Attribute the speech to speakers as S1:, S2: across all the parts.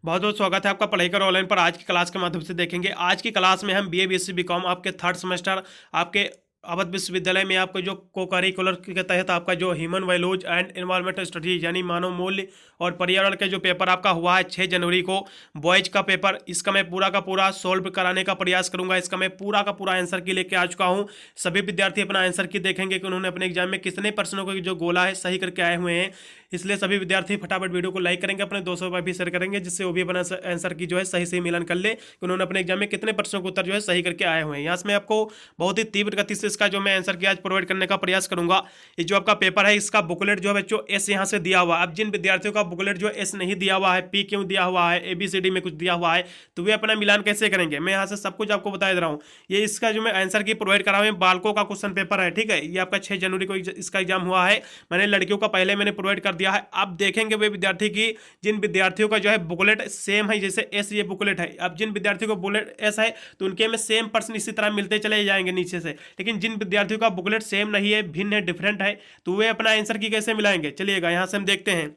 S1: बहुत बहुत स्वागत है आपका पढ़ाई कर ऑनलाइन पर। आज की क्लास के माध्यम से देखेंगे। आज की क्लास में हम बीए बीएससी बीकॉम आपके थर्ड सेमेस्टर आपके अवध विश्वविद्यालय में आपको जो को करिकुलर के तहत आपका जो human values and environmental studies यानी मानव मूल्य और पर्यावरण के जो पेपर आपका हुआ है 6 जनवरी को बॉयज का पेपर, इसका मैं पूरा का पूरा सोल्व कराने का प्रयास करूंगा। इसका मैं पूरा का पूरा आंसर की लेके आ चुका हूं। सभी विद्यार्थी अपना आंसर की देखेंगे कि उन्होंने अपने एग्जाम में कितने प्रश्नों को जो गोला है सही करके आए हुए हैं। इसलिए सभी विद्यार्थी फटाफट वीडियो को लाइक करेंगे, अपने दोस्तों पर भी शेयर करेंगे, जिससे वो भी अपना आंसर की जो है सही सही मिलान कर ले कि उन्होंने अपने एग्जाम में कितने प्रश्नों को उत्तर जो है सही करके आए हुए हैं। यहाँ से मैं आपको बहुत ही तीव्र गति से इसका जो मैं आंसर की आज प्रोवाइड करने का प्रयास करूंगा। ये जो आपका पेपर है इसका बुकलेट जो है बच्चों एस यहाँ से दिया हुआ है। अब जिन विद्यार्थियों का बुकलेट जो है एस नहीं दिया हुआ है, पी क्यों दिया हुआ है, ABCD में कुछ दिया हुआ है, तो वे अपना मिलान कैसे करेंगे, मैं यहाँ से सब कुछ आपको बता दे रहा हूँ। ये इसका जो मैं आंसर की प्रोवाइड करा हूँ, बालकों का क्वेश्चन पेपर है, ठीक है। ये आपका 6 जनवरी को इसका एग्जाम हुआ है। मैंने लड़कियों का पहले मैंने प्रोवाइड कर दिया है। अब देखेंगे वे विद्यार्थी की जिन विद्यार्थियों का जो है बुकलेट सेम है, जैसे एस ये बुकलेट है, अब जिन विद्यार्थियों को बुकलेट एस है तो उनके में सेम प्रश्न इसी तरह मिलते चले जाएंगे नीचे से। लेकिन जिन विद्यार्थियों का बुकलेट सेम नहीं है, भिन्न है, डिफरेंट है, तो वे अपना आंसर की कैसे मिलाएंगे। चलिएगा यहाँ से हम देखते हैं।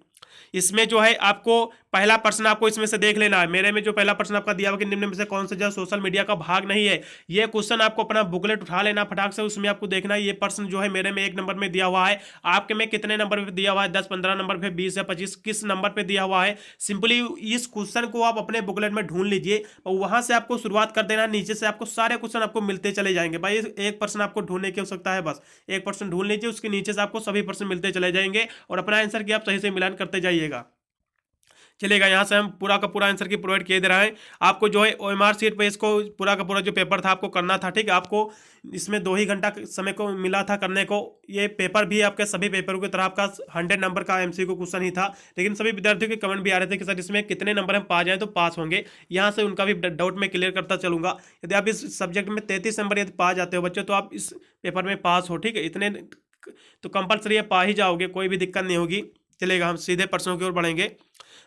S1: इसमें जो है आपको पहला प्रश्न आपको इसमें से देख लेना है। मेरे में जो पहला प्रश्न आपका दिया हुआ कि निम्न में से कौन सा जो सोशल मीडिया का भाग नहीं है, ये क्वेश्चन आपको अपना बुकलेट उठा लेना फटाक से, उसमें आपको देखना है ये प्रश्न जो है मेरे में 1 नंबर में दिया हुआ है, आपके में कितने नंबर पे दिया हुआ है, 10 15 नंबर पे, 20 या 25 किस नंबर पे दिया हुआ है। सिंपली इस क्वेश्चन को आप अपने बुकलेट में ढूंढ लीजिए और वहां से आपको शुरुआत कर देना। नीचे से आपको सारे क्वेश्चन आपको मिलते चले जाएंगे। भाई एक प्रश्न आपको ढूंढने की आवश्यकता है, बस एक प्रश्न ढूंढ लीजिए, उसके नीचे से आपको सभी प्रश्न मिलते चले जाएंगे और अपना आंसर की आप सही से मिलान करते जाइएगा। चलेगा यहाँ से हम पूरा का पूरा आंसर की प्रोवाइड किए दे रहा है आपको। जो है OMR शीट पे इसको पूरा का पूरा जो पेपर था आपको करना था, ठीक है। आपको इसमें 2 ही घंटा समय को मिला था करने को। ये पेपर भी आपके सभी पेपरों की तरह आपका 100 नंबर का MCQ क्वेश्चन ही था। लेकिन सभी विद्यार्थियों के कमेंट भी आ रहे थे कि सर इसमें कितने नंबर हम पा जाए तो पास होंगे। यहाँ से उनका भी डाउट में क्लियर करता चलूंगा। यदि आप इस सब्जेक्ट में 33 नंबर यदि पा जाते हो बच्चों तो आप इस पेपर में पास हो, ठीक है। इतने तो कंपलसरी पा ही जाओगे, कोई भी दिक्कत नहीं होगी। चलेगा हम सीधे प्रश्नों की ओर बढ़ेंगे।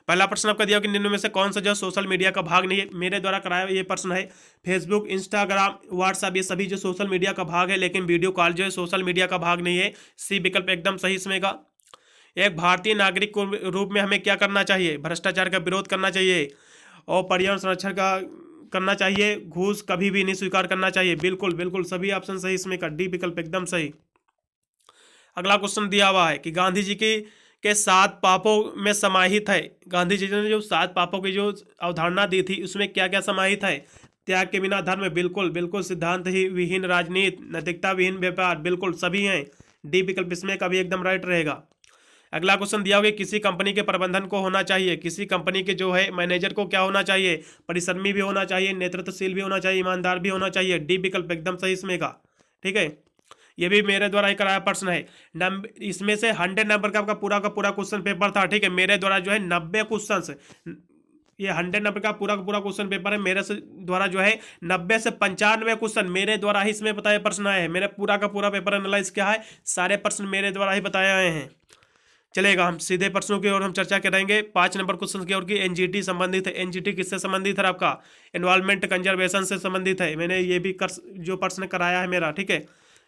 S1: पहला प्रश्न आपका दिया कि निम्न में से कौन सा जो सोशल मीडिया का भाग नहीं है। मेरे द्वारा कराया ये प्रश्न है फेसबुक, इंस्टाग्राम, व्हाट्सएप, ये सभी जो सोशल मीडिया का भाग है, लेकिन वीडियो कॉल जो है सोशल मीडिया का भाग नहीं है। सी विकल्प एकदम सही इसमें का। एक भारतीय नागरिक के रूप में हमें क्या करना चाहिए, भ्रष्टाचार का विरोध करना चाहिए और पर्यावरण संरक्षण का करना चाहिए, घूस कभी भी नहीं स्वीकार करना चाहिए। बिल्कुल बिल्कुल सभी ऑप्शन सही इसमें का, डी विकल्प एकदम सही। अगला क्वेश्चन दिया हुआ है कि गांधी जी की के 7 पापों में समाहित है। गांधी जी ने जो 7 पापों की जो अवधारणा दी थी उसमें क्या क्या समाहित है। त्याग के बिना धर्म, बिल्कुल बिल्कुल। सिद्धांत ही विहीन राजनीति, नैतिकता विहीन व्यापार, बिल्कुल सभी हैं। डी विकल्प इसमें का भी एकदम राइट रहेगा। अगला क्वेश्चन दिया हुआ है किसी कंपनी के प्रबंधन को होना चाहिए, किसी कंपनी के जो है मैनेजर को क्या होना चाहिए, परिश्रमी भी होना चाहिए, नेतृत्वशील भी होना चाहिए, ईमानदार भी होना चाहिए। डी विकल्प एकदम सही इसमें का, ठीक है। ये भी मेरे द्वारा ही कराया प्रश्न है। इसमें से 100 नंबर का पूरा क्वेश्चन पेपर था, ठीक है। मेरे द्वारा जो है 90 क्वेश्चन, ये 100 नंबर का पूरा क्वेश्चन पेपर है। मेरे से द्वारा जो है 90 से 95 क्वेश्चन मेरे द्वारा ही इसमें बताए प्रश्न आए हैं। मेरा पूरा का पूरा पेपर एनालाइज क्या है, सारे प्रश्न मेरे द्वारा ही बताए आए हैं। चलेगा हम सीधे प्रश्नों की ओर हम चर्चा करेंगे। 5 नंबर क्वेश्चन की ओर की NGT संबंधित है। NGT किससे संबंधित है आपका, एनवायरमेंट कंजर्वेशन से संबंधित है। मैंने ये भी जो प्रश्न कराया है मेरा, ठीक है।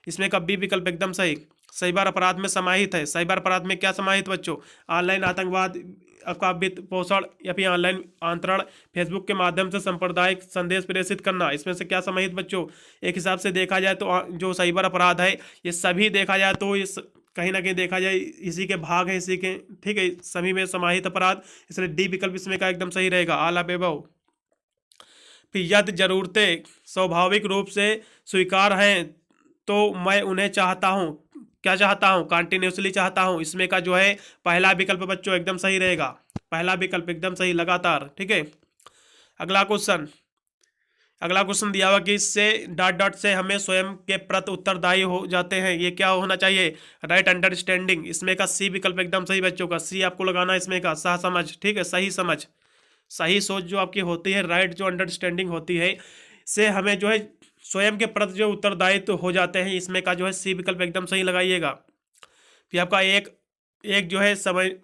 S1: इसमें का बी विकल्प एकदम सही। साइबर अपराध में समाहित है। साइबर अपराध में क्या समाहित बच्चों, ऑनलाइन आतंकवाद, आपका वित्त पोषण या फिर ऑनलाइन आंतरण, फेसबुक के माध्यम से सांप्रदायिक संदेश प्रेषित करना, इसमें से क्या समाहित बच्चों। एक हिसाब से देखा जाए तो जो साइबर अपराध है ये सभी देखा जाए तो इस कहीं ना कहीं देखा जाए इसी के भाग है, इसी के, ठीक है, सभी में समाहित अपराध। इसलिए डी विकल्प इसमें का एकदम सही रहेगा, आला वैभव। फिर यदि जरूरतें स्वाभाविक रूप से स्वीकार हैं तो मैं उन्हें चाहता हूँ, क्या चाहता हूँ, कंटिन्यूसली चाहता हूँ। इसमें का जो है पहला विकल्प बच्चों एकदम सही रहेगा, पहला विकल्प एकदम सही, लगातार, ठीक है। अगला क्वेश्चन दिया हुआ कि इससे डॉट डॉट से हमें स्वयं के प्रति उत्तरदायी हो जाते हैं, ये क्या होना चाहिए, राइट अंडरस्टैंडिंग। इसमें का सी विकल्प एकदम सही बच्चों का, सी आपको लगाना है इसमें का, सह समझ, ठीक है, सही समझ, सही सोच जो आपकी होती है, राइट जो अंडरस्टैंडिंग होती है, से हमें जो है स्वयं के प्रति जो उत्तरदायित्व हो जाते हैं। इसमें का जो है सी विकल्प एकदम सही लगाइएगा। फिर आपका एक जो है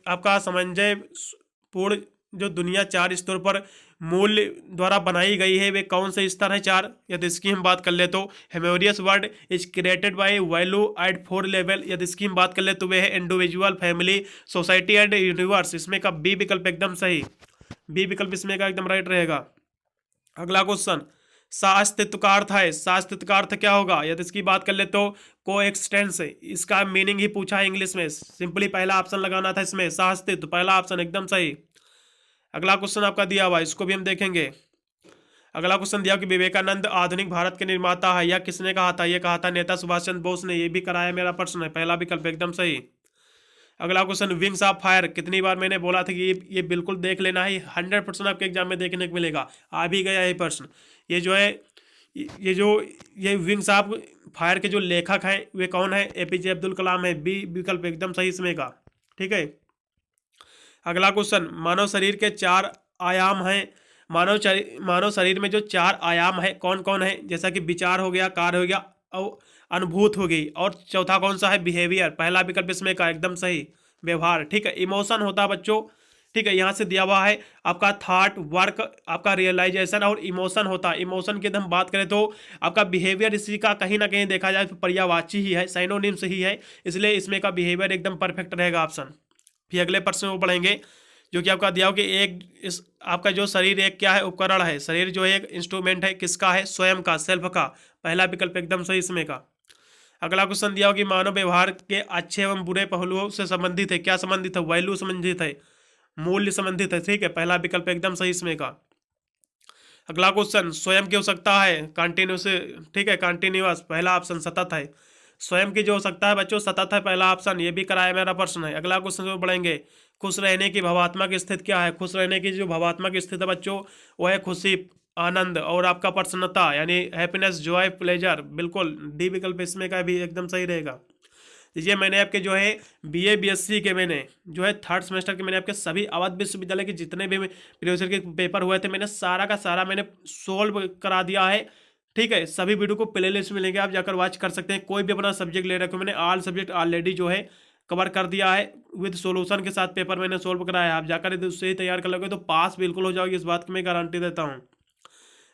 S1: आपका समंजय पूर्ण जो दुनिया 4 स्तरों पर मूल्य द्वारा बनाई गई है, वे कौन से स्तर है 4। यदि इसकी हम बात कर ले तो हेमोरियस word is created by value at 4 level. यदि इसकी हम बात कर ले तो वे है individual, family, society and universe. इसमें का बी विकल्प एकदम सही, बी विकल्प इसमें का एकदम राइट रहेगा। अगला क्वेश्चन, सास्तित्व का अर्थ है, सास्तित्व का अर्थ क्या होगा? यदि इसकी बात कर ले तो कोएक्सिस्टेंस, इसका मीनिंग ही पूछा है इंग्लिश में, सिंपली पहला ऑप्शन लगाना था इसमें, सास्तित्व पहला ऑप्शन एकदम सही। अगला क्वेश्चन आपका दिया हुआ, इसको भी हम देखेंगे। अगला क्वेश्चन दिया कि विवेकानंद आधुनिक भारत के निर्माता है, यह किसने कहा था? यह कहा था नेता सुभाष चंद्र बोस ने, ये भी कराया मेरा प्रश्न है, पहला विकल्प एकदम सही। अगला क्वेश्चन, विंग्स ऑफ फायर, कितनी बार मैंने बोला था कि ये बिल्कुल देख लेना है, 100% आपके एग्जाम में देखने को मिलेगा, आ भी गया ये प्रश्न। ये जो है ये विंग्स ऑफ फायर के जो लेखक हैं वे कौन है? एपीजे अब्दुल कलाम है, बी विकल्प एकदम सही इसमें का, ठीक है। अगला क्वेश्चन, मानव शरीर के 4 आयाम हैं, मानव शरीर में जो 4 आयाम है कौन कौन है? जैसा कि विचार हो गया, कार्य हो गया और अनुभूत हो गई, और चौथा कौन सा है? बिहेवियर, पहला विकल्प इसमें का एकदम सही, व्यवहार, ठीक है। इमोशन होता है बच्चों, ठीक है, यहाँ से दिया हुआ है आपका थॉट, वर्क, आपका रियलाइजेशन और इमोशन होता है। इमोशन की हम बात करें तो आपका बिहेवियर इसी का कहीं ना कहीं देखा जाए तो पर्यायवाची ही है, साइनोनिम्स ही है, इसलिए इसमें का बिहेवियर एकदम परफेक्ट रहेगा ऑप्शन। फिर अगले प्रश्न में बढ़ेंगे, जो कि आपका दिया हो कि आपका जो शरीर एक क्या है? उपकरण है। शरीर जो है एक इंस्ट्रूमेंट है, किसका है? स्वयं का, सेल्फ का, पहला विकल्प एकदम सही इसमें का। अगला क्वेश्चन दिया हो कि मानव व्यवहार के अच्छे एवं बुरे पहलुओं से संबंधित है, क्या संबंधित है? वैल्यू संबंधित है, मूल्य संबंधित है, ठीक है, पहला विकल्प एकदम सही इसमें का। अगला क्वेश्चन, स्वयं की हो सकता है कंटिन्यूस, ठीक है, कंटिन्यूअस, पहला ऑप्शन सतत है, स्वयं की जो हो सकता है बच्चों सतत है, पहला ऑप्शन, ये भी कराया मेरा प्रश्न है। अगला क्वेश्चन जो बढ़ेंगे, खुश रहने की भावात्मक स्थिति क्या है? खुश रहने की जो भावात्मक स्थिति है बच्चों वो है खुशी, आनंद और आपका प्रसन्नता, यानी हैप्पीनेस, जॉय, प्लेजर, बिल्कुल डी विकल्प इसमें का भी एकदम सही रहेगा। देखिए मैंने आपके जो है बीए बीएससी के मैंने जो है 3rd सेमेस्टर के मैंने आपके सभी अवध विश्वविद्यालय के जितने भी प्रीवियस ईयर के पेपर हुए थे मैंने सारा का सारा मैंने सोल्व करा दिया है, ठीक है। सभी वीडियो को प्ले लिस्ट में लेंगे, आप जाकर वॉच कर सकते हैं। कोई भी अपना सब्जेक्ट ले रखे हो, मैंने ऑल सब्जेक्ट ऑलरेडी जो है कवर कर दिया है, विद सॉल्यूशन के साथ पेपर मैंने सोल्व कराया है। आप जाकर यदि उससे ही तैयार कर लोगे तो पास बिल्कुल हो जाओगे, इस बात की मैं गारंटी देता हूँ।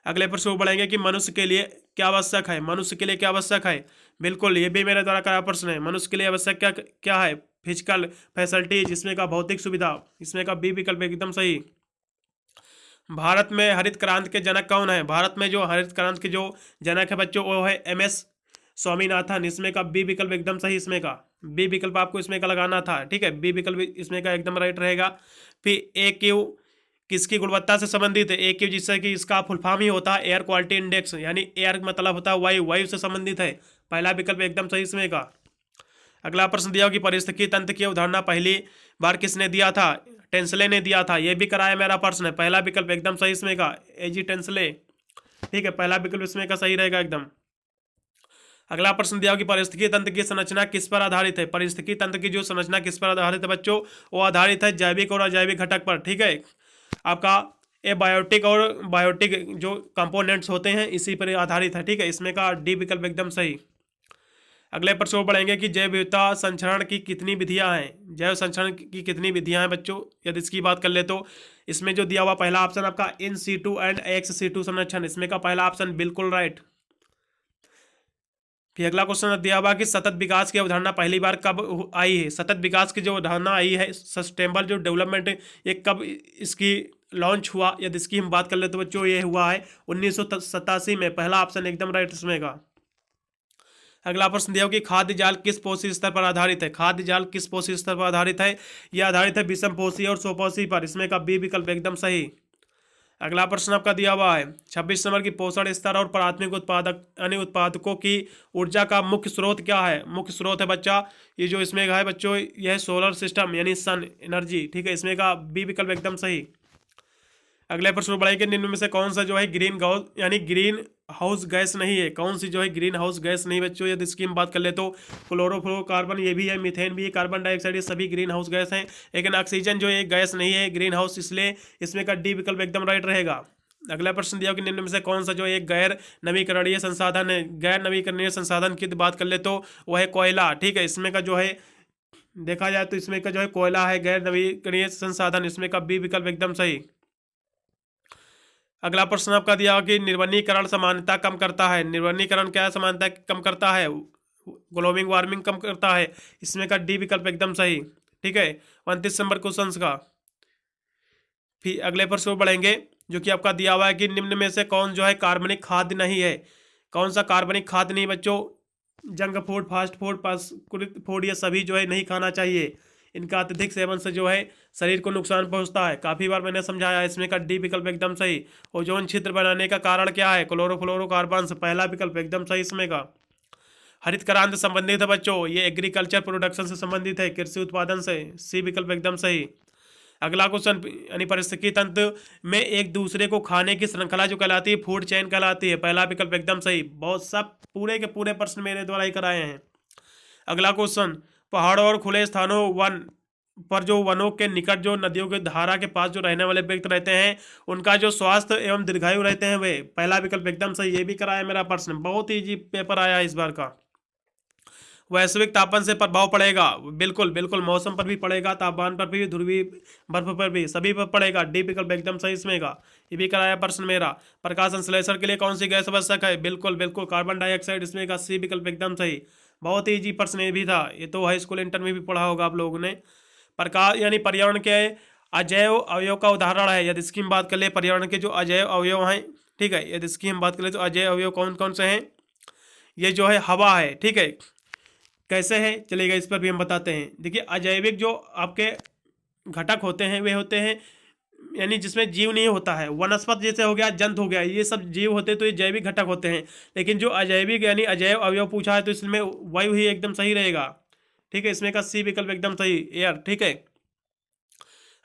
S1: अगले प्रश्न को बढ़ेंगे कि मनुष्य के लिए क्या आवश्यक है? मनुष्य के लिए क्या आवश्यक है? बिल्कुल ये भी मेरे द्वारा कराया प्रश्न है, मनुष्य के लिए आवश्यक क्या क्या है? फिजिकल फैसिलिटीज, इसमें का भौतिक सुविधा, इसमें का बी विकल्प एकदम सही। भारत में हरित क्रांति के जनक कौन है? भारत में जो हरित क्रांति के जो जनक है बच्चों वो है MS स्वामीनाथन, इसमें का बी विकल्प एकदम सही, इसमें का बी विकल्प आपको इसमें का लगाना था, ठीक है, बी विकल्प इसमें का एकदम राइट रहेगा। फिर AQ किसकी गुणवत्ता से संबंधित है? AQ जिससे कि इसका फुल फॉर्म ही होता है एयर क्वालिटी इंडेक्स, यानी एयर मतलब होता है वायु, वायु से संबंधित है, पहला विकल्प एकदम सही इसमें का। अगला प्रश्न दिया कि पारिस्थितिकी तंत्र की अवधारणा पहली बार किसने दिया था? टेंसले ने दिया था, यह भी कराया मेरा प्रश्न है, पहला विकल्प एकदम सही इसमें का, AG टेंसले, ठीक है, पहला विकल्प इसमें का सही रहेगा एकदम। अगला प्रश्न दिया कि पारिस्थितिकी तंत्र की संरचना किस पर आधारित है? पारिस्थितिकी तंत्र की जो संरचना किस पर आधारित है बच्चों? वो आधारित है जैविक और अजैविक घटक पर, ठीक है। आपका एबायोटिक और बायोटिक जो कंपोनेंट्स होते हैं इसी पर आधारित है, ठीक है, इसमें का डी विकल्प एकदम सही। अगले प्रश्न बढ़ेंगे कि जैव विविधता संचरण की कितनी विधियां हैं? जैव संचरण की कितनी विधियां हैं बच्चों? यदि इसकी बात कर ले तो इसमें जो दिया हुआ पहला ऑप्शन आपका in situ and ex situ संरक्षण, इसमें का पहला ऑप्शन बिल्कुल राइट। फिर अगला क्वेश्चन दिया हुआ कि सतत विकास की अवधारणा पहली बार कब आई है? सतत विकास की जो अवधारणा आई है, सस्टेनेबल जो डेवलपमेंट है, ये कब इसकी लॉन्च हुआ? यदि इसकी हम बात कर ले तो बच्चों ये हुआ है 1987 में, पहला ऑप्शन एकदम राइट इसमें का। अगला प्रश्न दिया कि खाद्य जाल किस पोषी स्तर पर आधारित है? खाद्य जाल किस पोषी स्तर पर आधारित है? यह आधारित है विषम पोषी और स्वपोषी पर, इसमें का बी विकल्प एकदम सही। अगला प्रश्न आपका दिया हुआ है 26 नंबर की पोषण स्तर और प्राथमिक उत्पादक यानी उत्पादकों की ऊर्जा का मुख्य स्रोत क्या है? मुख्य स्रोत है बच्चा ये जो इसमें है बच्चों, यह सोलर सिस्टम यानी सन एनर्जी, ठीक है, इसमें का बी विकल्प एकदम सही। अगले प्रश्न बढ़ेंगे निम्न में से कौन सा जो है ग्रीन हाउस यानी ग्रीन हाउस गैस नहीं है? कौन सी जो है ग्रीन हाउस गैस नहीं बच्चों? यदि इसकी हम बात कर ले तो क्लोरोफ्लोरोकार्बन ये भी है, मीथेन भी है, कार्बन डाइऑक्साइड, ये सभी ग्रीन हाउस गैस हैं, लेकिन ऑक्सीजन जो है गैस नहीं है ग्रीन हाउस, इसलिए इसमें का डी विकल्प एकदम राइट रहेगा। अगला प्रश्न दिया कि निम्न में से कौन सा जो एक गैर नवीकरणीय संसाधन है? गैर नवीकरणीय संसाधन की बात कर ले तो वह है कोयला, ठीक है, इसमें का जो है देखा जाए तो इसमें का जो है कोयला है गैर नवीकरणीय संसाधन, इसमें का बी विकल्प एकदम सही। अगला प्रश्न आपका दिया कि निर्वनीकरण समानता कम करता है? निर्वनीकरण क्या समानता कम करता है? ग्लोबल वार्मिंग कम करता है, इसमें का डी विकल्प एकदम सही, ठीक है, 29 नंबर क्वेश्चन का। फिर अगले प्रश्न को बढ़ेंगे, जो कि आपका दिया हुआ है कि निम्न में से कौन जो है कार्बनिक खाद्य नहीं है। कौन सा कार्बनिक खाद्य नहीं बच्चों? Junk food, fast food, fast food, ये सभी जो है नहीं खाना चाहिए। इनका अत्यधिक सेवन से जो है शरीर को नुकसान पहुंचता है। काफ़ी बार मैंने समझाया, इसमें का डी विकल्प एकदम सही। ओजोन छिद्र बनाने का कारण क्या है? क्लोरोफ्लोरोकार्बन से, पहला विकल्प एकदम सही इसमें का। हरित क्रांति से संबंधित है बच्चों, ये एग्रीकल्चर प्रोडक्शन से संबंधित है, कृषि उत्पादन से, सी विकल्प एकदम सही। अगला क्वेश्चन, यानी पारिस्थितिकी तंत्र में एक दूसरे को खाने की श्रृंखला जो कहलाती है फूड चेन कहलाती है, पहला विकल्प एकदम सही। बहुत सब पूरे के पूरे प्रश्न मेरे द्वारा ही कराए हैं। अगला क्वेश्चन, पहाड़ों और खुले स्थानों वन पर जो वनों के निकट जो नदियों की धारा के पास जो रहने वाले व्यक्ति रहते हैं, उनका जो स्वास्थ्य एवं दीर्घायु रहते हैं वे, पहला विकल्प एकदम सही। ये भी कराया मेरा प्रश्न, बहुत ईजी पेपर आया इस बार का। वैश्विक तापमान से प्रभाव पड़ेगा, बिल्कुल बिल्कुल, मौसम पर भी पड़ेगा, तापमान पर भी, ध्रुवीय बर्फ पर भी, सभी पर पड़ेगा, डी विकल्प एकदम सही इसमें का। ये भी कराया प्रश्न मेरा। प्रकाश संश्लेषण के लिए कौन सी गैस आवश्यक है? बिल्कुल बिल्कुल, कार्बन डाइऑक्साइड इसमें का, सी विकल्प एकदम सही। बहुत ईजी प्रश्न ये भी था, ये तो हाई स्कूल इंटर में भी पढ़ा होगा आप लोगों ने। प्रकाश यानी पर्यावरण के अजैव अवयव का उदाहरण है। यदि इसकी हम बात कर ले, पर्यावरण के जो अजैव अवयव हैं, ठीक है, यदि इसकी हम बात कर ले तो अजैव अवयव कौन कौन से हैं? ये जो है हवा है, ठीक है। कैसे है चलेगा, इस पर भी हम बताते हैं। देखिए, अजैविक जो आपके घटक होते हैं वे होते हैं यानी जिसमें जीव नहीं होता है। वनस्पति जैसे हो गया, जंतु हो गया, ये सब जीव होते हैं तो ये जैविक घटक होते हैं। लेकिन जो अजैविक यानी अजैव अवयव पूछा है तो इसमें वायु ही एकदम सही रहेगा, ठीक है। इसमें का सी विकल्प एकदम सही, एयर, ठीक है।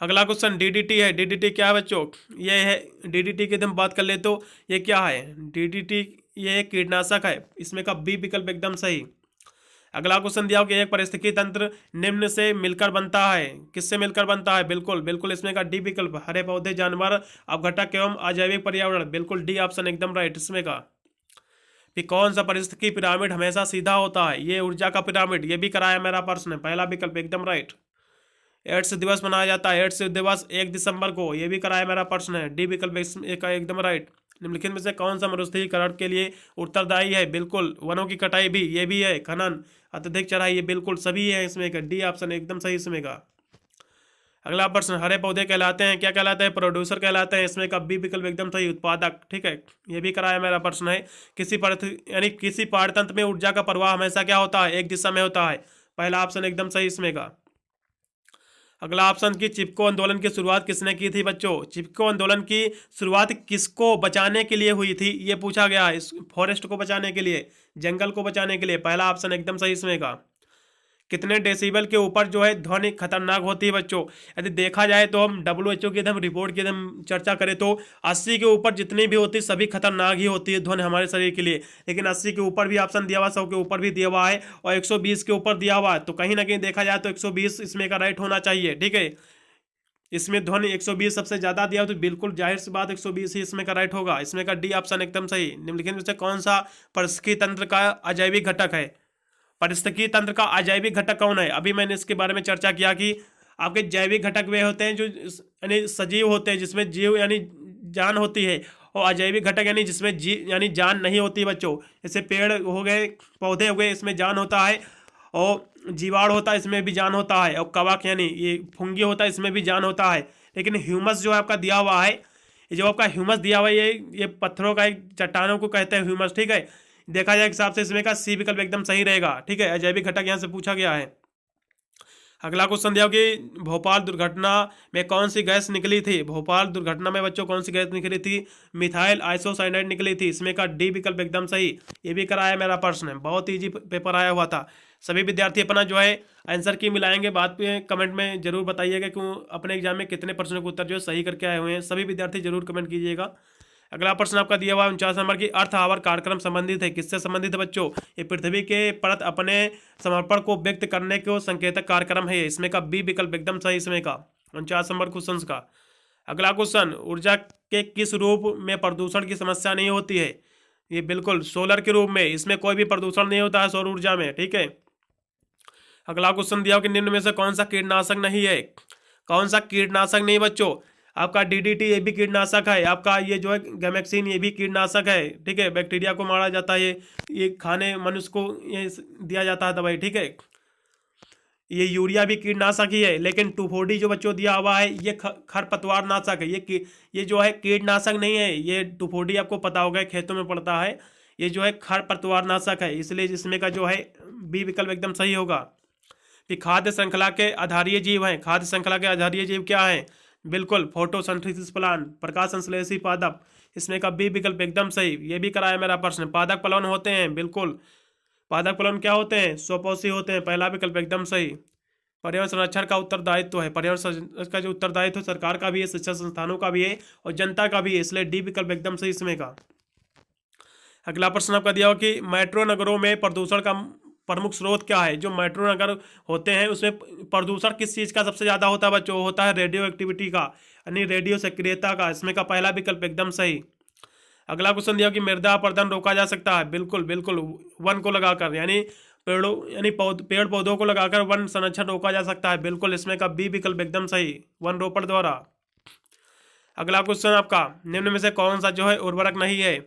S1: अगला क्वेश्चन डीडीटी है। डीडीटी क्या है बच्चों? ये है डीडीटी की हम बात कर ले तो ये क्या है? डीडीटी ये एक कीटनाशक है, इसमें का बी विकल्प एकदम सही। अगला क्वेश्चन दिया हो कि एक पारिस्थितिकी तंत्र निम्न से मिलकर बनता है, किससे मिलकर बनता है? बिल्कुल बिल्कुल, इसमें का डी विकल्प, हरे पौधे, जानवर, अवघटक एवं अजैविक पर्यावरण, बिल्कुल डी ऑप्शन एकदम राइट इसमें का। फिर कौन सा पारिस्थितिकी पिरामिड हमेशा सीधा होता है? ये ऊर्जा का पिरामिड, ये भी कराया मेरा प्रश्न है, पहला विकल्प एकदम राइट। एड्स दिवस मनाया जाता है, एड्स दिवस 1 दिसंबर को, ये भी कराया मेरा प्रश्न है, डी विकल्प एकदम राइट। निम्नलिखित में से कौन सा मरुस्थलीकरण के लिए उत्तरदायी है? बिल्कुल, वनों की कटाई भी, ये भी है, खनन, अत्यधिक चढ़ाई, ये बिल्कुल सभी है इसमें का, डी ऑप्शन एकदम सही इसमें का। अगला प्रश्न, हरे पौधे कहलाते हैं, क्या कहलाते हैं? प्रोड्यूसर कहलाते हैं, इसमें का बी विकल्प एकदम सही, उत्पादक, ठीक है। ये भी कराया मेरा प्रश्न है। किसी पारतंत्र में ऊर्जा का प्रवाह हमेशा क्या होता है? एक दिशा में होता है, पहला ऑप्शन एकदम सही इसमें का। अगला ऑप्शन की चिपको आंदोलन की शुरुआत किसने की थी बच्चों? चिपको आंदोलन की शुरुआत किसको बचाने के लिए हुई थी, ये पूछा गया है। फॉरेस्ट को बचाने के लिए, जंगल को बचाने के लिए, पहला ऑप्शन एकदम सही इसमें का। कितने डेसिबल के ऊपर जो है ध्वनि खतरनाक होती है बच्चों? यदि देखा जाए तो हम WHO की एकदम रिपोर्ट की एकदम चर्चा करें तो 80 के ऊपर जितनी भी होती है सभी खतरनाक ही होती है ध्वनि हमारे शरीर के लिए। लेकिन 80 के ऊपर भी ऑप्शन दिया हुआ, 100 के ऊपर भी दिया हुआ है और 120 के ऊपर दिया हुआ है, तो कहीं ना कहीं देखा जाए तो 120 इसमें का राइट होना चाहिए, ठीक है। इसमें ध्वनि 120 सबसे ज्यादा दिया हो तो बिल्कुल जाहिर सी बात 120 ही इसमें का राइट होगा, इसमें का डी ऑप्शन एकदम सही। निम्नलिखित में से कौन सा पारिस्थितिकी तंत्र का अजैविक घटक है? पारिस्थितिकी तंत्र का अजैविक घटक कौन है? अभी मैंने इसके बारे में चर्चा किया कि आपके जैविक घटक वे होते हैं जो यानी सजीव होते हैं, जिसमें जीव यानी जान होती है, और अजैविक घटक यानी जिसमें यानी जान नहीं होती बच्चों। जैसे पेड़ हो गए, पौधे हो गए, इसमें जान होता है, और जीवाणु होता है, इसमें भी जान होता है, और कवक यानी ये फुंगी होता है, इसमें भी जान होता है। लेकिन ह्यूमस जो आपका दिया हुआ है, जो आपका ह्यूमस दिया हुआ है, ये पत्थरों का, एक चट्टानों को कहते हैं ह्यूमस, ठीक है। देखा जाए हिसाब से इसमें का सी विकल्प एकदम सही रहेगा, ठीक है। अजैविक घटक यहाँ से पूछा गया है। अगला क्वेश्चन दिया कि भोपाल दुर्घटना में कौन सी गैस निकली थी? भोपाल दुर्घटना में बच्चों कौन सी गैस निकली थी? मिथाइल आइसोसाइनाइड निकली थी, इसमें का डी विकल्प एकदम सही। ये भी कराया मेरा प्रश्न है, बहुत ईजी पेपर आया हुआ था। सभी विद्यार्थी अपना जो है आंसर की मिलाएंगे, बात पे कमेंट में जरूर बताइएगा कि अपने एग्जाम में कितने प्रश्नों के उत्तर जो है सही करके आए हुए हैं, सभी विद्यार्थी जरूर कमेंट कीजिएगा। अगला प्रश्न आपका दिया हुआ 49 नंबर की, अर्थ आवर कार्यक्रम संबंधित है, किससे संबंधित है बच्चों? ये पृथ्वी के प्रति अपने समर्पण को व्यक्त करने को संकेतक कार्यक्रम है, इसमें का बी विकल्प एकदम सही इसमें का, 49 नंबर क्वेश्चन का। अगला क्वेश्चन, ऊर्जा के किस रूप में प्रदूषण की समस्या नहीं होती है? ये बिल्कुल सोलर के रूप में, इसमें कोई भी प्रदूषण नहीं होता है सौर ऊर्जा में, ठीक है। अगला क्वेश्चन दिया हो कि निम्न में से कौन सा कीटनाशक नहीं है? कौन सा कीटनाशक नहीं बच्चों? आपका डीडीटी ये भी कीटनाशक है, आपका ये जो है गैमेक्सिन ये भी कीटनाशक है, ठीक है। बैक्टीरिया को मारा जाता है, ये खाने मनुष्य को ये दिया जाता है दवाई, ठीक है। ये यूरिया भी कीटनाशक ही है, लेकिन 2,4-D जो बच्चों दिया हुआ है ये खरपतवार नाशक है। ये जो है कीटनाशक नहीं है। ये 2,4-D आपको पता होगा खेतों में पड़ता है। ये जो है खरपतवार नाशक है, इसलिए इसमें का जो है बी विकल्प एकदम सही होगा। फिर खाद्य श्रृंखला के आधारीय जीव हैं। खाद्य श्रृंखला के आधारीय जीव क्या है? बिल्कुल फोटोसिंथेसिस प्लांट, प्रकाश संश्लेषी पादप। इसमें का बी विकल्प एकदम सही। ये भी कराया मेरा प्रश्न। पादप प्लवन होते हैं, बिल्कुल पादप प्लवन क्या होते हैं? स्वपोषी होते हैं। पहला विकल्प एकदम सही। पर्यावरण संरक्षण का उत्तरदायित्व है। पर्यावरण का जो उत्तरदायित्व सरकार का भी है, शिक्षा संस्थानों का भी है और जनता का भी है, इसलिए डी विकल्प एकदम सही इसमें का। अगला प्रश्न आपका दिया हो कि मेट्रो नगरों में प्रदूषण का प्रमुख स्रोत क्या है? जो मेट्रो नगर होते हैं उसमें प्रदूषण किस चीज़ का सबसे ज़्यादा होता है बच्चों? होता है रेडियो एक्टिविटी का, यानी रेडियो सक्रियता का। इसमें का पहला विकल्प एकदम सही। अगला क्वेश्चन दिया कि मृदा अपरदन रोका जा सकता है। बिल्कुल बिल्कुल, वन को लगाकर, यानी पेड़ पौधों को लगाकर वन संरक्षण रोका जा सकता है। बिल्कुल, इसमें का बी विकल्प एकदम सही, वन रोपण द्वारा। अगला क्वेश्चन आपका, निम्न में से कौन सा जो है उर्वरक नहीं है?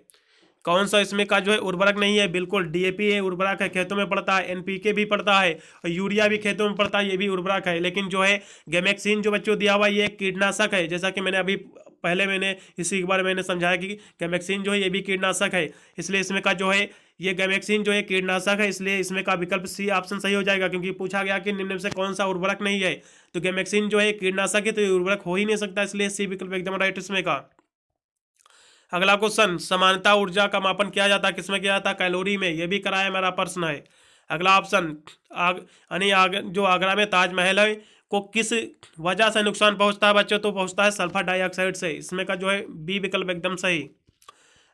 S1: कौन सा इसमें का जो है उर्वरक नहीं है? बिल्कुल डीएपी है, उर्वरक है, खेतों में पड़ता है। एनपीके भी पड़ता है और यूरिया भी खेतों में पड़ता है, ये भी उर्वरक है। लेकिन जो है गैमेक्सिन जो बच्चों दिया हुआ ये कीटनाशक है। जैसा कि मैंने अभी पहले इसी के बारे में मैंने समझाया कि गैमेक्सिन जो है ये भी कीटनाशक है, इसलिए इसमें का जो है ये गैमेक्सिन जो है कीटनाशक है, इसलिए इसमें का विकल्प सी ऑप्शन सही हो जाएगा। क्योंकि पूछा गया कि निम्न में से कौन सा उर्वरक नहीं है, तो गैमेक्सिन जो है कीटनाशक है, तो ये उर्वरक हो ही नहीं सकता, इसलिए सी विकल्प एकदम राइट इसमें का। अगला क्वेश्चन, समानता ऊर्जा का मापन किया जाता है किसमें किया जाता है? कैलोरी में। यह भी कराया मेरा प्रश्न है। अगला ऑप्शन, जो आगरा में ताजमहल है को किस वजह से नुकसान पहुंचता है बच्चों? तो पहुंचता है सल्फर डाइऑक्साइड से। इसमें का जो है बी विकल्प एकदम सही।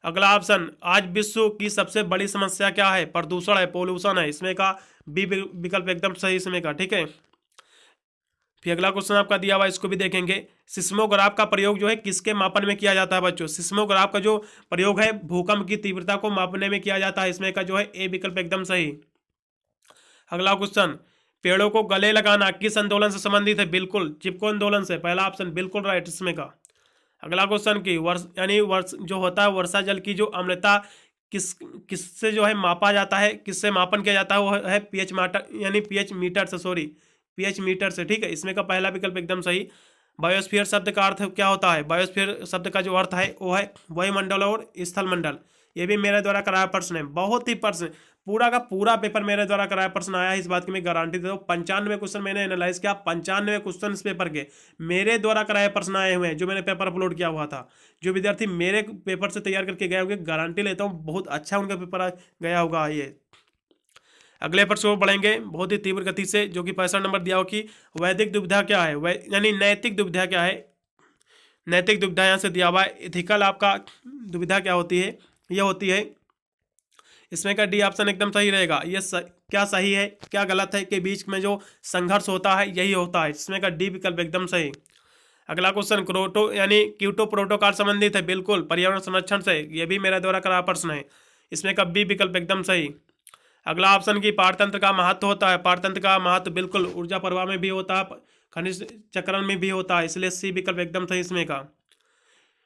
S1: अगला ऑप्शन, आज विश्व की सबसे बड़ी समस्या क्या है? प्रदूषण है, पोल्यूशन है। इसमें का बी विकल्प एकदम सही इसमें का, ठीक है। फिर अगला क्वेश्चन आपका दिया हुआ, इसको भी देखेंगे। सिस्मोग्राफ का प्रयोग जो है किसके मापन में किया जाता है बच्चों? सिस्मोग्राफ का जो प्रयोग है भूकंप की तीव्रता को मापने में किया जाता है। इसमें का जो है ए विकल्प एकदम सही। अगला क्वेश्चन, पेड़ों को गले लगाना किस आंदोलन से संबंधित है? बिल्कुल चिपको आंदोलन से। पहला ऑप्शन बिल्कुल राइट इसमें का। अगला क्वेश्चन की वर्ष जो होता है वर्षा जल की जो अम्लता किससे जो है मापा जाता है, किससे मापन किया जाता है? वो है पीएच मीटर, यानी पीएच मीटर से, सॉरी पीएच मीटर से, ठीक है। इसमें का पहला विकल्प एकदम सही। बायोस्फीयर शब्द का अर्थ क्या होता है? बायोस्फीयर शब्द का जो अर्थ है वो है वायुमंडल और स्थल मंडल। ये भी मेरे द्वारा कराया प्रश्न है, बहुत ही प्रश्न, पूरा का पूरा पेपर मेरे द्वारा कराया प्रश्न आया है, इस बात की मैं गारंटी देता हूँ। 95 क्वेश्चन मैंने एनालाइज किया, 95 क्वेश्चन इस पेपर के मेरे द्वारा कराए प्रश्न आए हुए हैं, जो मैंने पेपर अपलोड किया हुआ था। जो विद्यार्थी मेरे पेपर से तैयार करके गए होंगे, गारंटी लेता हूँ बहुत अच्छा उनका पेपर गया होगा। ये अगले प्रश्न को पढ़ेंगे बहुत ही तीव्र गति से, जो कि 65 नंबर दिया हो कि वैदिक दुविधा क्या है, यानी नैतिक दुविधा क्या है? नैतिक दुविधा यहाँ से दिया हुआ है। एथिकल आपका दुविधा क्या होती है? यह होती है, इसमें का डी ऑप्शन एकदम सही रहेगा। ये क्या सही है क्या गलत है के बीच में जो संघर्ष होता है यही होता है। इसमें का डी विकल्प एकदम सही। अगला क्वेश्चन, क्योटो प्रोटोकॉल संबंधित है। बिल्कुल पर्यावरण संरक्षण से, यह भी मेरे द्वारा करा प्रश्न है। इसमें का बी विकल्प एकदम सही। अगला ऑप्शन की पारतंत्र का महत्व होता है। पारतंत्र का महत्व बिल्कुल ऊर्जा प्रवाह में भी होता है, खनिज चक्रण में भी होता है, इसलिए सी विकल्प एकदम सही इसमें का।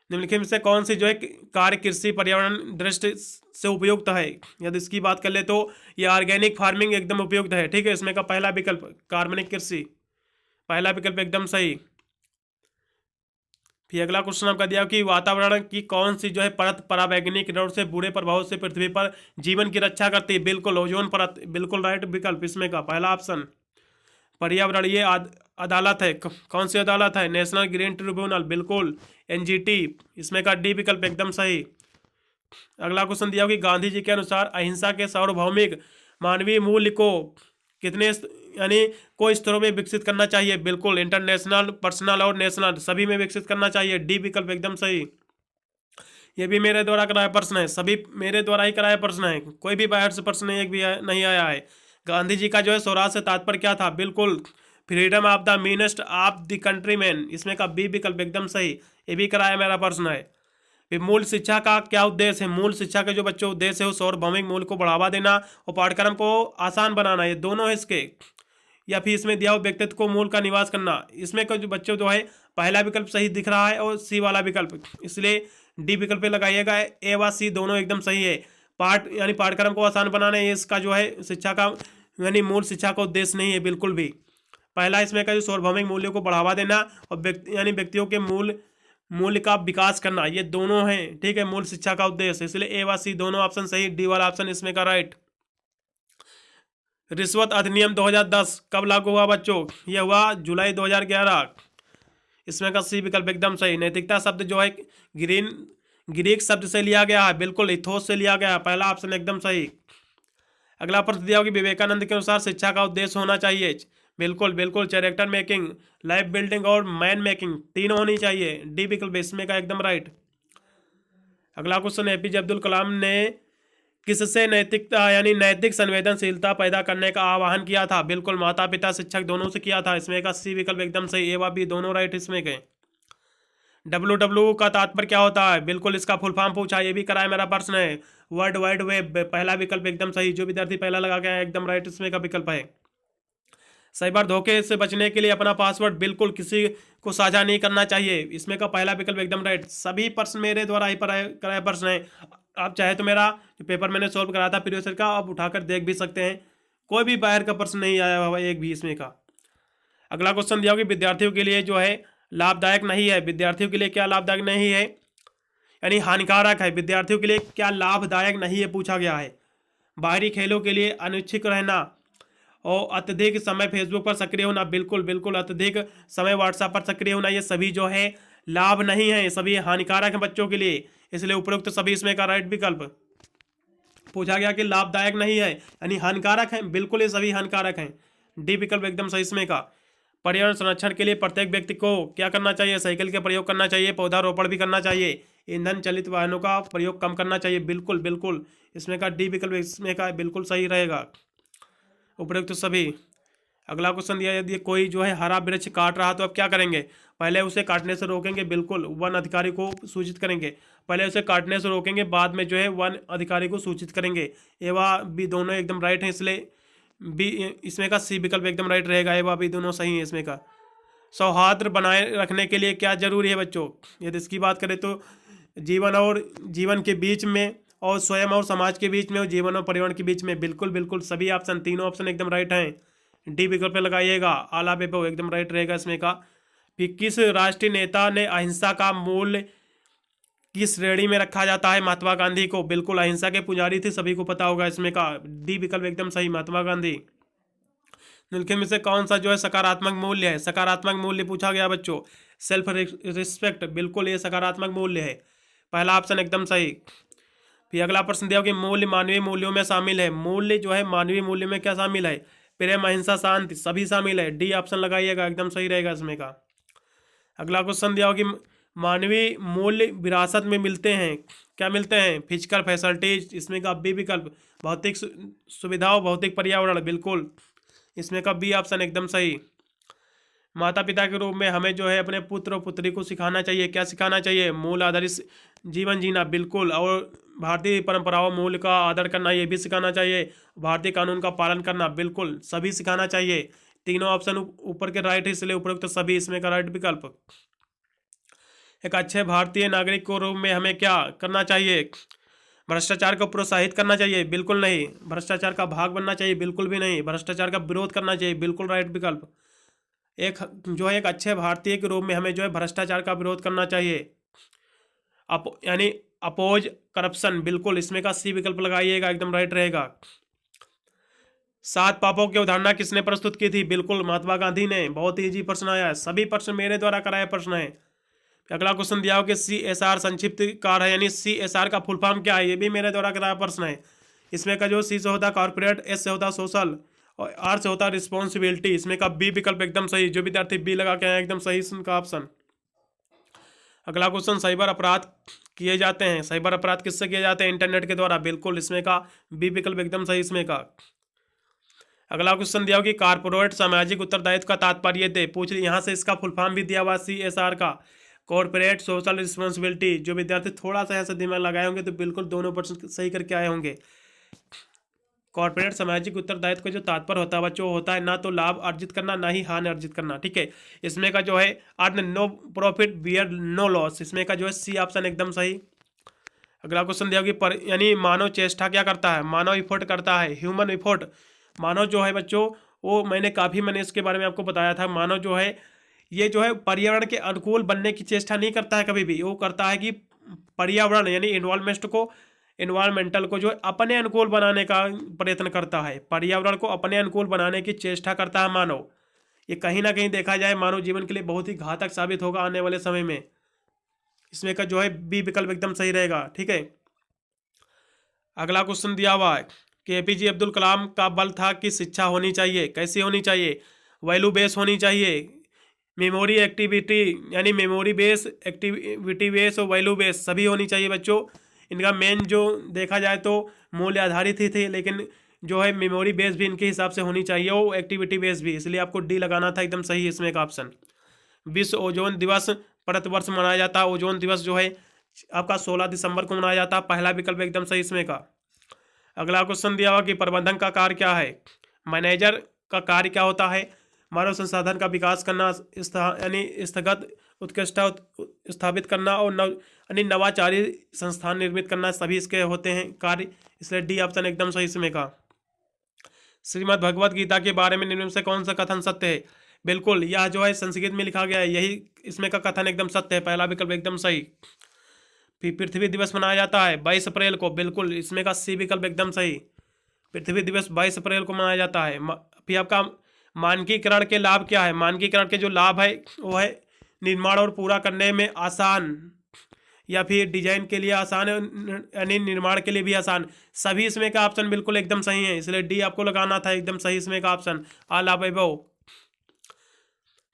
S1: निम्नलिखित में से कौन सी जो है कार्य कृषि पर्यावरण दृष्टि से उपयुक्त है? यदि इसकी बात कर ले तो ये ऑर्गेनिक फार्मिंग एकदम उपयुक्त है, ठीक है। इसमें का पहला विकल्प कार्बनिक कृषि, पहला विकल्प एकदम सही। फिर अगला क्वेश्चन आपका दिया कि वातावरण की कौन सी जो है परत पराबैंगनी किरणों से बुरे प्रभाव से पृथ्वी पर जीवन की रक्षा करती है? बिल्कुल ओजोन परत, बिल्कुल राइट विकल्प इसमें का पहला ऑप्शन। पर्यावरणीय अदालत है, कौन सी अदालत है? नेशनल ग्रीन ट्रिब्यूनल, बिल्कुल एनजीटी। इसमें का डी विकल्प एकदम सही। अगला क्वेश्चन दिया कि गांधी जी के अनुसार अहिंसा के सार्वभौमिक मानवीय मूल्य को कितने को स्तरों में विकसित करना चाहिए? बिल्कुल इंटरनेशनल, पर्सनल और नेशनल, सभी में विकसित करना चाहिए। डी विकल्प एकदम सही। ये भी मेरे द्वारा कराया प्रश्न है, सभी मेरे द्वारा ही कराया प्रश्न है, कोई भी बाहर से प्रश्न एक भी नहीं आया है। गांधी जी का जो है स्वराज से तात्पर्य क्या था? बिल्कुल freedom of the meanest of the countryman. इसमें का बी विकल्प एकदम सही। ये भी कराया मेरा प्रश्न है। फिर मूल शिक्षा का क्या उद्देश्य है? मूल शिक्षा के जो बच्चों उद्देश्य है वो सार्वभौमिक मूल्य को बढ़ावा देना और पाठ्यक्रम को आसान बनाना, ये दोनों है इसके। या फिर इसमें दिया हुआ व्यक्तित्व को मूल का निवास करना। इसमें का जो बच्चों जो है पहला विकल्प सही दिख रहा है और सी वाला विकल्प, इसलिए डी विकल्प पे लगाइएगा। ए व सी दोनों एकदम सही है। पाठ्यक्रम को आसान बनाना, ये इसका जो है शिक्षा का मूल शिक्षा का उद्देश्य नहीं है बिल्कुल भी। पहला इसमें का जो सार्वभौमिक मूल्यों को बढ़ावा देना और यानी व्यक्तियों के मूल्य का विकास करना, ये दोनों हैं, ठीक है, मूल शिक्षा का उद्देश्य। इसलिए ए व सी दोनों ऑप्शन सही, डी वाला ऑप्शन इसमें का राइट। रिश्वत अधिनियम 2010 कब लागू हुआ बच्चों? यह हुआ जुलाई 2011, इसमें का सी विकल्प एकदम सही। नैतिकता शब्द जो है ग्रीक शब्द से लिया गया है, बिल्कुल इथोस से लिया गया है, पहला ऑप्शन एकदम सही। अगला प्रश्न दिया होगा विवेकानंद के अनुसार शिक्षा का उद्देश्य होना चाहिए, बिल्कुल बिल्कुल कैरेक्टर मेकिंग, लाइफ बिल्डिंग और मैन मेकिंग, तीनों होनी चाहिए, डी विकल्प इसमें का एकदम राइट। अगला क्वेश्चन, एपीजे अब्दुल कलाम ने किससे नैतिकता यानी नैतिक संवेदनशीलता पैदा करने का आह्वान किया था? बिल्कुल माता पिता शिक्षक दोनों से किया था, इसमें का सी विकल्प एकदम सही, ए व बी दोनों राइट इसमें के। WW का तात्पर्य क्या होता है? बिल्कुल इसका फुल फॉर्म पूछा, ये भी कराया, मेरा प्रश्न है, वर्ल्ड वाइड वेब, पहला विकल्प एकदम सही, जो विद्यार्थी पहला लगा गया है एकदम राइट इसमें का विकल्प है। साइबर धोखे से बचने के लिए अपना पासवर्ड बिल्कुल किसी को साझा नहीं करना चाहिए, इसमें का पहला विकल्प एकदम राइट। सभी प्रश्न मेरे द्वारा ही कराया प्रश्न है, आप चाहे तो मेरा जो पेपर मैंने सॉल्व कराया था प्रीवियस ईयर का, आप उठाकर देख भी सकते हैं, कोई भी बाहर का प्रश्न नहीं आया हुआ एक भी इसमें का। अगला क्वेश्चन दिया होगा विद्यार्थियों के लिए जो है लाभदायक नहीं है, विद्यार्थियों के लिए क्या लाभदायक नहीं है यानी हानिकारक है, विद्यार्थियों के लिए क्या लाभदायक नहीं है पूछा गया है। बाहरी खेलों के लिए अनिच्छुक रहना और अत्यधिक समय फेसबुक पर सक्रिय होना, बिल्कुल बिल्कुल अत्यधिक समय व्हाट्सएप पर सक्रिय होना, ये सभी जो है लाभ नहीं है, सभी हानिकारक हैं बच्चों के लिए, इसलिए उपरोक्त सभी इसमें का राइट विकल्प। पूछा गया कि लाभदायक नहीं है यानी हानिकारक है, बिल्कुल ये सभी हानिकारक हैं, डी विकल्प एकदम सही इसमें का। पर्यावरण संरक्षण के लिए प्रत्येक व्यक्ति को क्या करना चाहिए? साइकिल का प्रयोग करना चाहिए, पौधारोपण भी करना चाहिए, ईंधन चलित वाहनों का प्रयोग कम करना चाहिए, बिल्कुल बिल्कुल इसमें का डी विकल्प इसमें का बिल्कुल सही रहेगा, उपरोक्त तो सभी। अगला क्वेश्चन दिया, यदि कोई जो है हरा वृक्ष काट रहा तो अब क्या करेंगे? पहले उसे काटने से रोकेंगे, बिल्कुल वन अधिकारी को सूचित करेंगे, पहले उसे काटने से रोकेंगे, बाद में जो है वन अधिकारी को सूचित करेंगे, ए व बी दोनों एकदम राइट हैं, इसलिए बी इसमें का सी विकल्प एकदम राइट रहेगा, ए व बी दोनों सही हैं इसमें का। सौहार्द बनाए रखने के लिए क्या जरूरी है बच्चों? यदि इसकी बात करें तो जीवन के बीच में और स्वयं और समाज के बीच में और जीवन और पर्यावरण के बीच में, बिल्कुल बिल्कुल सभी ऑप्शन तीनों ऑप्शन एकदम राइट हैं, डी विकल्प पे लगाइएगा, आला वैभव एकदम राइट रहेगा इसमें का। फिर किस राष्ट्रीय नेता ने अहिंसा का मूल्य किस श्रेणी में रखा जाता है? महात्मा गांधी को, बिल्कुल अहिंसा के पुजारी थे, सभी को पता होगा इसमें का, डी विकल्प एकदम सही, महात्मा गांधी। निम्नलिखित में से कौन सा जो है सकारात्मक मूल्य है? सकारात्मक मूल्य पूछा गया बच्चों, सेल्फ रिस्पेक्ट, बिल्कुल ये सकारात्मक मूल्य है, पहला ऑप्शन एकदम सही। फिर अगला प्रश्न दिया कि मूल्य मानवीय मूल्यों में शामिल है, मूल्य जो है मानवीय मूल्य में क्या शामिल है? प्रेम, अहिंसा, शांति, सभी शामिल है, डी ऑप्शन लगाइएगा एकदम सही रहेगा इसमें का। अगला क्वेश्चन दिया हो कि मानवीय मूल्य विरासत में मिलते हैं, क्या मिलते हैं? फिजिकल फैसिलिटीज, इसमें का बी विकल्प, भौतिक सुविधाओं, भौतिक पर्यावरण, बिल्कुल इसमें का बी ऑप्शन एकदम सही। माता पिता के रूप में हमें जो है अपने पुत्र और पुत्री को सिखाना चाहिए, क्या सिखाना चाहिए? मूल आधारित जीवन जीना, बिल्कुल, और भारतीय परंपराओं मूल्य का आदर करना, ये भी सिखाना चाहिए, भारतीय कानून का पालन करना, बिल्कुल सभी सिखाना चाहिए, तीनों ऑप्शन ऊपर के राइट है, इसलिए उपरोक्त सभी इसमें का राइट विकल्प। एक अच्छे भारतीय नागरिक के रूप में हमें क्या करना चाहिए? भ्रष्टाचार को प्रोत्साहित करना चाहिए, बिल्कुल नहीं, भ्रष्टाचार का भाग बनना चाहिए, बिल्कुल भी नहीं, भ्रष्टाचार का विरोध करना चाहिए, बिल्कुल राइट विकल्प। एक जो है एक अच्छे भारतीय के रूप में हमें जो है भ्रष्टाचार का विरोध करना चाहिए, यानी अपोज करप्शन, बिल्कुल इसमें का सी विकल्प लगाइएगा एकदम राइट रहेगा। 7 पापों की अवधारणा किसने प्रस्तुत की थी? बिल्कुल महात्मा गांधी ने, बहुत ही इजी प्रश्न आया है, सभी प्रश्न मेरे द्वारा कराया प्रश्न है। अगला क्वेश्चन दिया हो कि CSR संक्षिप्त कार है, यानी CSR का फुल फॉर्म क्या है? ये भी मेरे द्वारा कराया प्रश्न है। इसमें का जो C से होता है कॉर्पोरेट, S से होता है सोशल और R से होता है रिस्पॉन्सिबिलिटी, इसमें का बी विकल्प एकदम सही, जो विद्यार्थी बी लगा के आए एकदम सही इनका ऑप्शन। अगला क्वेश्चन, साइबर अपराध किए जाते हैं, साइबर अपराध किससे किए जाते हैं? इंटरनेट के द्वारा, बिल्कुल इसमें का बी विकल्प एकदम सही इसमें का। अगला क्वेश्चन दिया हो कि कॉर्पोरेट सामाजिक उत्तरदायित्व का तात्पर्य दे, पूछ यहाँ से इसका फुल फॉर्म भी दिया हुआ CSR का, कॉर्पोरेट सोशल रिस्पॉन्सिबिलिटी, जो विद्यार्थी थोड़ा सा ऐसा दिमाग लगाए होंगे तो बिल्कुल दोनों प्रश्न सही करके आए होंगे। कॉर्पोरेट सामाजिक उत्तरदायित्व का जो तात्पर्य होता है बच्चों, होता है ना तो लाभ अर्जित करना ना ही हानि अर्जित करना, ठीक है। इसमें का जो है earn no profit bear no loss, इसमें का जो है सी ऑप्शन एकदम सही। अगला क्वेश्चन दिया कि यानी मानव चेष्टा क्या करता है? मानव इफोर्ट करता है, ह्यूमन इफोर्ट। मानव जो है बच्चों वो मैंने इसके बारे में आपको बताया था। मानव जो है ये जो है पर्यावरण के अनुकूल बनने की चेष्टा नहीं करता है कभी भी, वो करता है कि पर्यावरण यानी इन्वायरमेंटल को जो है अपने अनुकूल बनाने का प्रयत्न करता है, पर्यावरण को अपने अनुकूल बनाने की चेष्टा करता है मानव। ये कहीं ना कहीं देखा जाए मानव जीवन के लिए बहुत ही घातक साबित होगा आने वाले समय में। इसमें का जो है बी विकल्प एकदम सही रहेगा। ठीक है, अगला क्वेश्चन दिया हुआ है कि एपीजे अब्दुल कलाम का बल था कि शिक्षा होनी चाहिए। कैसी होनी चाहिए? वैल्यू बेस होनी चाहिए, मेमोरी एक्टिविटी यानी मेमोरी बेस, एक्टिविटी बेस और वैल्यू बेस सभी होनी चाहिए बच्चों। इनका मेन जो देखा जाए तो मूल्य आधारित ही थे, लेकिन जो है मेमोरी बेस भी इनके हिसाब से होनी चाहिए, वो एक्टिविटी बेस भी, इसलिए आपको डी लगाना था एकदम सही इसमें का ऑप्शन। विश्व ओजोन दिवस भारतवर्ष मनाया जाता है। ओजोन दिवस जो है आपका 16 दिसंबर को मनाया जाता है, पहला विकल्प एकदम सही इसमें का। अगला क्वेश्चन दिया हुआ कि प्रबंधन का कार्य क्या है? मैनेजर का कार्य क्या होता है? मानव संसाधन का विकास करना, यानी स्थगत उत्कृष्टता स्थापित करना और यानी नवाचारी संस्थान निर्मित करना, सभी इसके होते हैं कार्य, इसलिए डी ऑप्शन एकदम सही इसमें का। श्रीमद् भगवत गीता के बारे में निम्न में से कौन सा कथन सत्य है? बिल्कुल, यह जो है संस्कृत में लिखा गया है, यही इसमें का कथन एकदम सत्य है, पहला विकल्प एकदम सही। फिर पृथ्वी दिवस मनाया जाता है 22 अप्रैल को, बिल्कुल इसमें का सी विकल्प एकदम सही, पृथ्वी दिवस 22 अप्रैल को मनाया जाता है। फिर आपका मानकीकरण के लाभ क्या है? मानकीकरण के जो लाभ है वो है निर्माण और पूरा करने में आसान, या फिर डिजाइन के लिए आसान, यानी निर्माण के लिए भी आसान, सभी इसमें का ऑप्शन बिल्कुल एकदम सही है, इसलिए डी आपको लगाना था एकदम सही इसमें का ऑप्शन, ऑल अबव।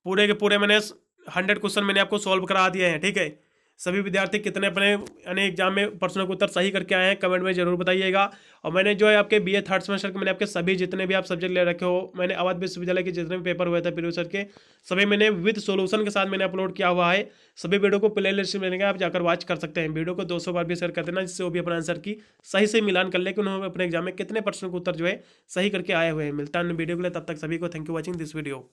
S1: पूरे के पूरे मैंने 100 क्वेश्चन मैंने आपको सॉल्व करा दिए हैं। ठीक है, सभी विद्यार्थी कितने अपने यानी एग्जाम में प्रश्नों के उत्तर सही करके आए हैं कमेंट में जरूर बताइएगा। और मैंने जो है आपके बीए थर्ड सेमेस्टर के मैंने आपके सभी जितने भी आप सब्जेक्ट ले रखे हो, मैंने अवध विश्वविद्यालय के जितने भी पेपर हुए थे प्रीवियस ईयर के, सभी मैंने विद सोल्यूशन के साथ मैंने अपलोड किया हुआ है। सभी वीडियो को प्ले लिस्ट में आप जाकर वॉच कर सकते हैं। वीडियो को 200 बार भी शेयर कर देना, जिससे वो भी अपना आंसर की सही से मिलान कर ले कि उन्होंने अपने एग्जाम में कितने प्रश्नों के उत्तर जो है सही करके आए हुए हैं। मिलता है वीडियो के लिए, तब तक सभी को thank you watching this video.